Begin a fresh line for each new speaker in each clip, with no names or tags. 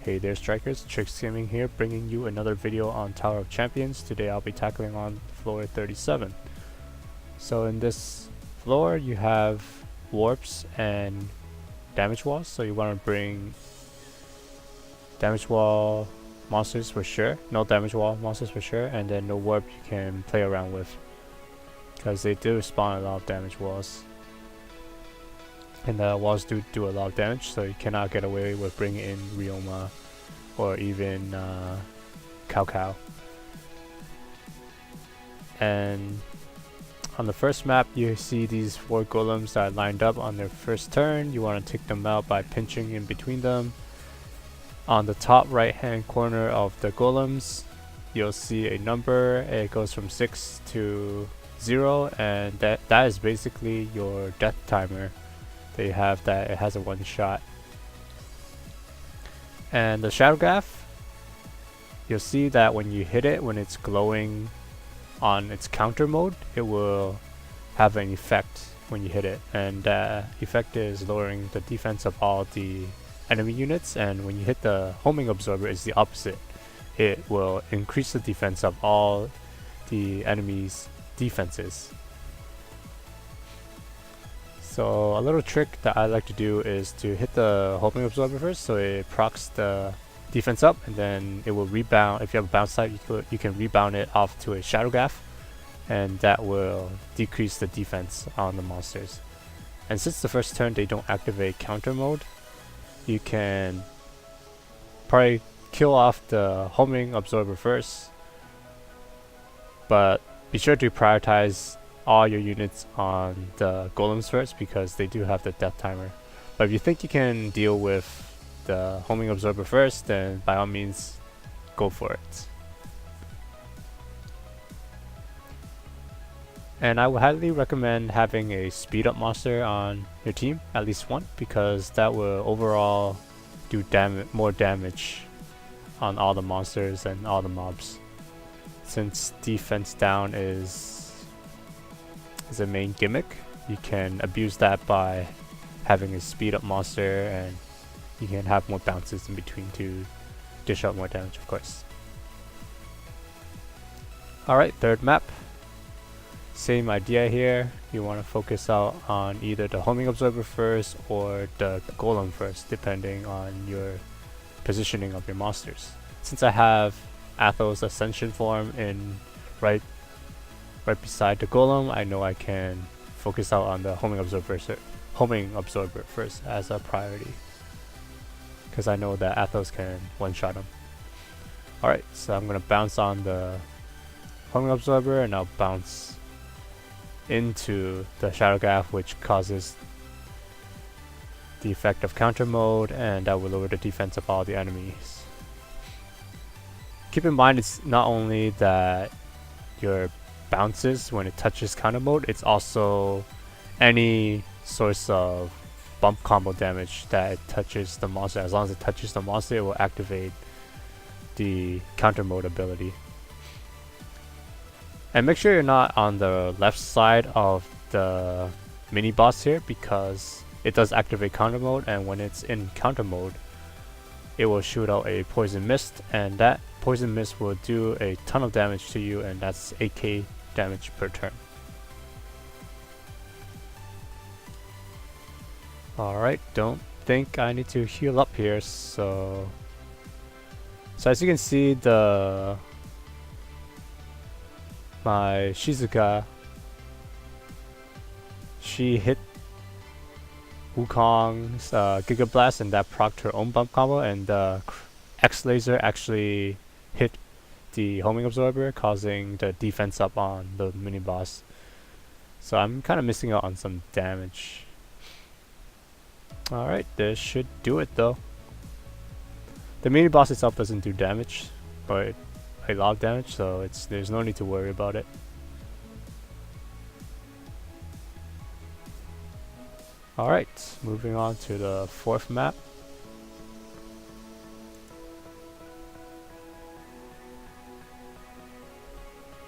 Hey there strikers, TrixGaming here, bringing you another video on Tower of Champions. Today I'll be tackling on floor 37. So in this floor you have warps and damage walls, so you want to bring damage wall monsters for sure, no damage wall monsters for sure, and then no warp you can play around with, because they do spawn a lot of damage walls. And the walls do a lot of damage, so you cannot get away with bringing in Ryoma or even Cao. And on the first map, you see these 4 golems that are lined up on their first turn. You want to take them out by pinching in between them. On the top right hand corner of the golems, you'll see a number. It goes from 6 to 0, and that is basically your death timer. They have that it has a 1 shot. And the shadow graph, you'll see that when you hit it, when it's glowing on its counter mode, it will have an effect when you hit it, and that effect is lowering the defense of all the enemy units. And when you hit the homing absorber, it's the opposite. It will increase the defense of all the enemy's defenses. So a little trick that I like to do is to hit the homing absorber first, so it procs the defense up, and then it will rebound. If you have a bounce type, you can rebound it off to a shadow graph, and that will decrease the defense on the monsters. And since the first turn they don't activate counter mode, you can probably kill off the homing absorber first, but be sure to prioritize all your units on the golems first, because they do have the death timer. But if you think you can deal with the homing absorber first, then by all means go for it. And I would highly recommend having a speed up monster on your team, at least one, because that will overall do more damage on all the monsters and all the mobs, since defense down is a main gimmick. You can abuse that by having a speed up monster, and you can have more bounces in between to dish out more damage, of course. Alright, third map. Same idea here. You want to focus out on either the homing absorber first or the golem first, depending on your positioning of your monsters. Since I have Athos Ascension form in right beside the golem, I know I can focus out on the homing absorber first as a priority, because I know that Athos can one-shot him. Alright, so I'm gonna bounce on the homing absorber, and I'll bounce into the shadow graph, which causes the effect of counter mode, and that will lower the defense of all the enemies. Keep in mind, it's not only that your bounces when it touches counter mode, it's also any source of bump combo damage that it touches the monster. As long as it touches the monster, it will activate the counter mode ability. And make sure you're not on the left side of the mini boss here, because it does activate counter mode, and when it's in counter mode, it will shoot out a poison mist, and that poison mist will do a ton of damage to you, and that's 8k damage per turn. Alright, don't think I need to heal up here, so as you can see, my Shizuka, she hit Wukong's Giga Blast, and that procced her own bump combo, and the X laser actually hit the homing absorber, causing the defense up on the mini boss. So I'm kind of missing out on some damage. Alright, this should do it though. The mini boss itself doesn't do damage, but a lot of damage, so there's no need to worry about it. Alright, moving on to the fourth map.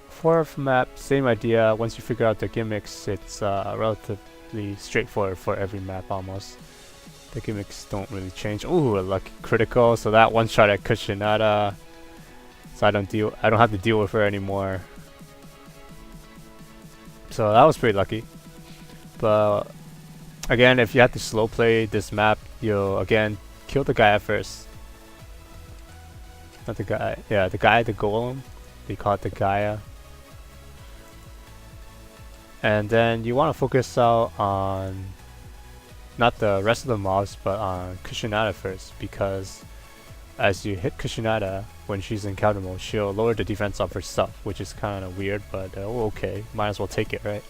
Fourth map, same idea. Once you figure out the gimmicks, it's relatively straightforward for every map almost. The gimmicks don't really change. Ooh, a lucky critical. So that one shot at Kushinada. So I don't have to deal with her anymore. So that was pretty lucky. But again, if you have to slow play this map, you'll again kill the guy at first. Not the guy. Yeah, the guy, the golem. They call it the Gaia. And then you want to focus out on not the rest of the mobs, but on Kushinada first, because as you hit Kushinada when she's in counter mode, she'll lower the defense of herself, which is kind of weird, but okay, might as well take it, right?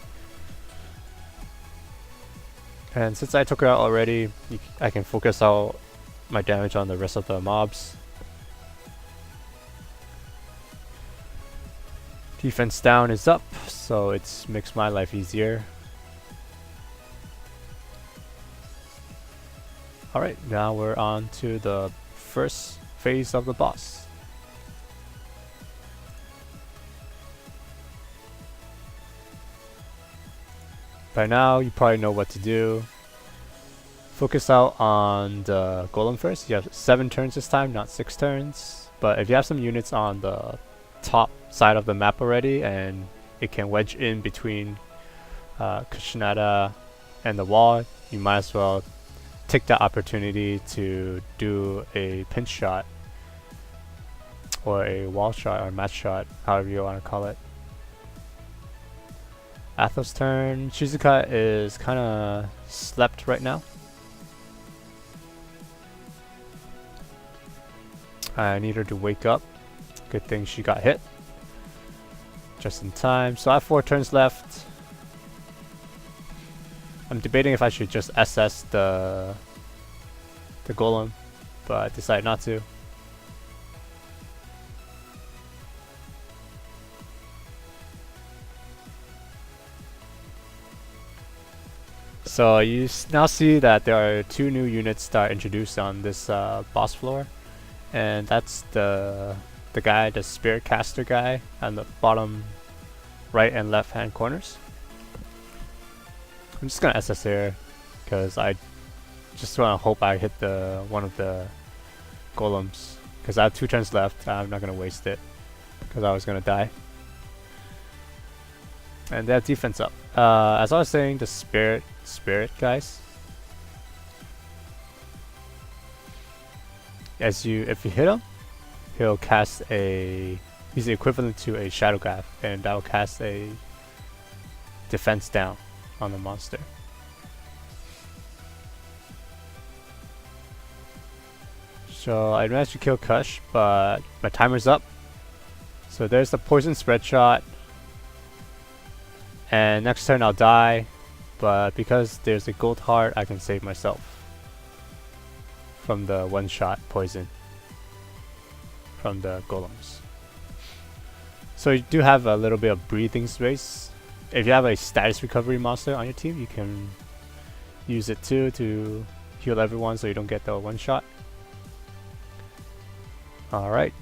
And since I took her out already, I can focus out my damage on the rest of the mobs. Defense down is up, so it makes my life easier. Alright, now we're on to the first phase of the boss. By now, you probably know what to do. Focus out on the golem first. You have 7 turns this time, not 6 turns. But if you have some units on the top side of the map already, and it can wedge in between Kushinada and the wall, you might as well take that opportunity to do a pinch shot or a wall shot or match shot, however you want to call it. Athos' turn. Shizuka is kind of slept right now. I need her to wake up. Good thing she got hit just in time. So I have 4 turns left. I'm debating if I should just SS the golem, but I decided not to. So you now see that there are 2 new units that are introduced on this boss floor, and that's the guy, the spirit caster guy, on the bottom right and left hand corners. I'm just gonna SS here because I just want to hope I hit one of the golems, because I have 2 turns left. I'm not gonna waste it because I was gonna die. And they have defense up. As I was saying, the spirit guys. If you hit him, he'll cast he's the equivalent to a shadow graph, and that will cast a defense down on the monster. So I managed to kill Kush, but my timer's up. So there's the poison spread shot. And next turn I'll die, but because there's a gold heart, I can save myself from the one-shot poison from the golems. So you do have a little bit of breathing space. If you have a status recovery monster on your team, you can use it too to heal everyone so you don't get the one-shot. Alright.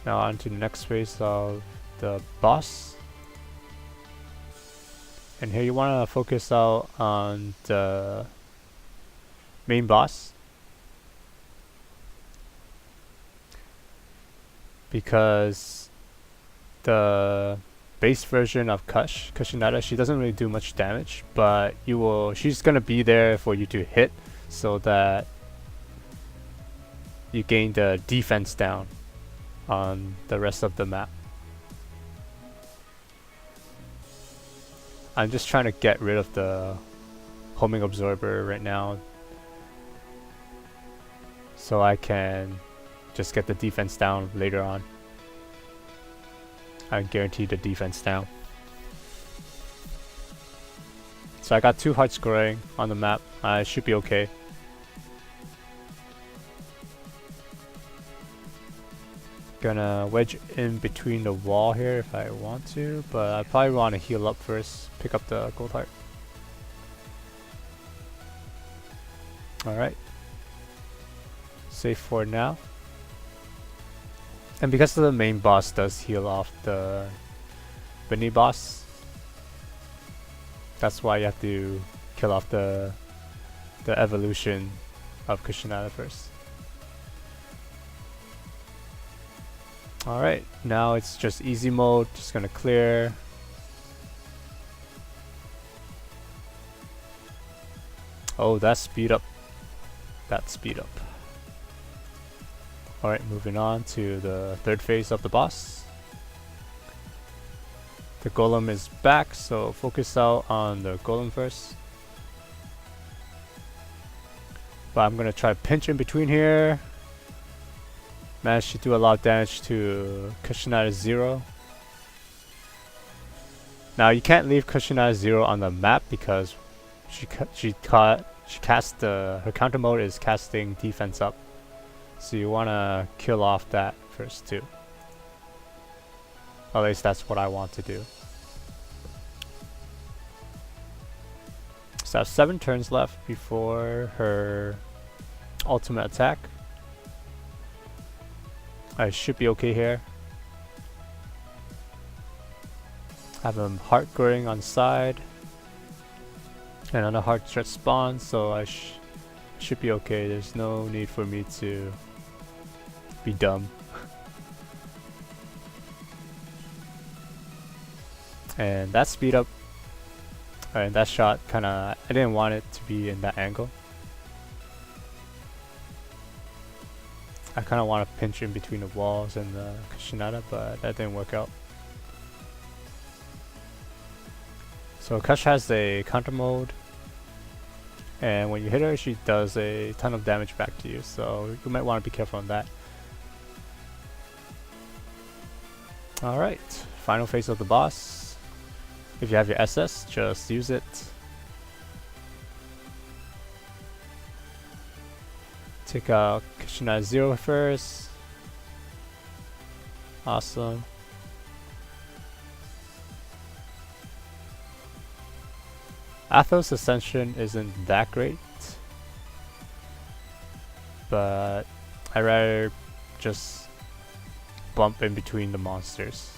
Now on to the next phase of the boss. And here you want to focus out on the main boss, because the base version of Kushinada, she doesn't really do much damage, but she's gonna be there for you to hit so that you gain the defense down on the rest of the map. I'm just trying to get rid of the homing absorber right now so I can just get the defense down later on. I guarantee the defense down. So I got 2 hearts growing on the map. I should be okay. Gonna wedge in between the wall here if I want to, but I probably want to heal up first, pick up the gold heart. Alright. Safe for now. And because the main boss does heal off the mini boss, That's why you have to kill off the evolution of Kushinada first. Alright, now it's just easy mode, just gonna clear. Oh, that speed up. That speed up. Alright, moving on to the third phase of the boss. The golem is back, so focus out on the golem first. But I'm gonna try to pinch in between here. Managed to do a lot of damage to Kushinada 0. Now you can't leave Kushinada 0 on the map because she cast her counter mode is casting defense up. So you wanna kill off that first too. At least that's what I want to do. So I have 7 turns left before her ultimate attack. I should be okay here. Have a heart growing on the side. And another heart just spawns, so I should be okay. There's no need for me to be dumb. And that speed up, and that shot kinda, I didn't want it to be in that angle. I kinda want to pinch in between the walls and the Kushinada, but that didn't work out. So Kush has a counter mode, and when you hit her, she does a ton of damage back to you, so you might want to be careful on that. Alright, final phase of the boss. If you have your SS, just use it. Take out Kushinada 0 first. Awesome. Athos Ascension isn't that great, but I'd rather just bump in between the monsters.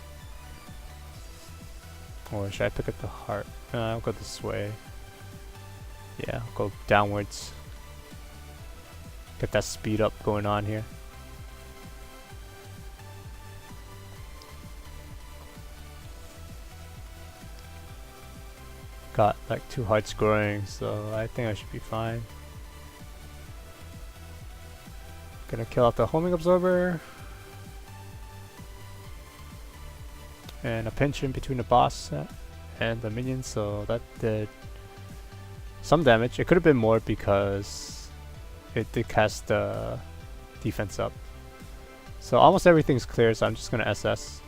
Or should I pick up the heart? I'll go this way. Yeah, I'll go downwards. Get that speed up going on here. Got like 2 hearts growing, so I think I should be fine. Gonna kill off the homing absorber. And a pinch in between the boss and the minion, so that did some damage. It could have been more because it did cast the defense up. So almost everything's clear, so I'm just gonna SS.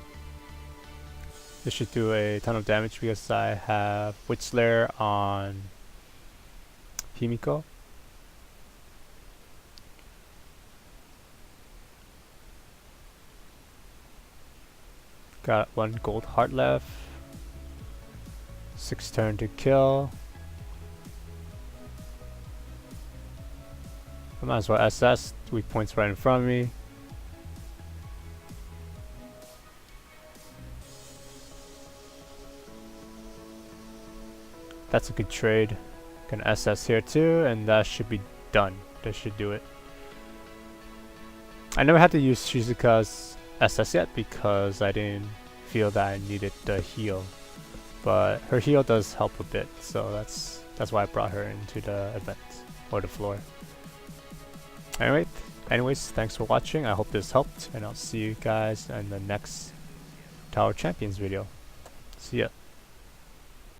This should do a ton of damage because I have Witch Slayer on Himiko. Got 1 gold heart left. 6 turn to kill. I might as well SS. Weak points right in front of me. That's a good trade. Gonna SS here too, and that should be done. That should do it. I never had to use Shizuka's SS yet because I didn't feel that I needed the heal, but her heal does help a bit, so that's why I brought her into the event or the floor. Anyways, thanks for watching. I hope this helped, and I'll see you guys in the next Tower Champions video. See ya.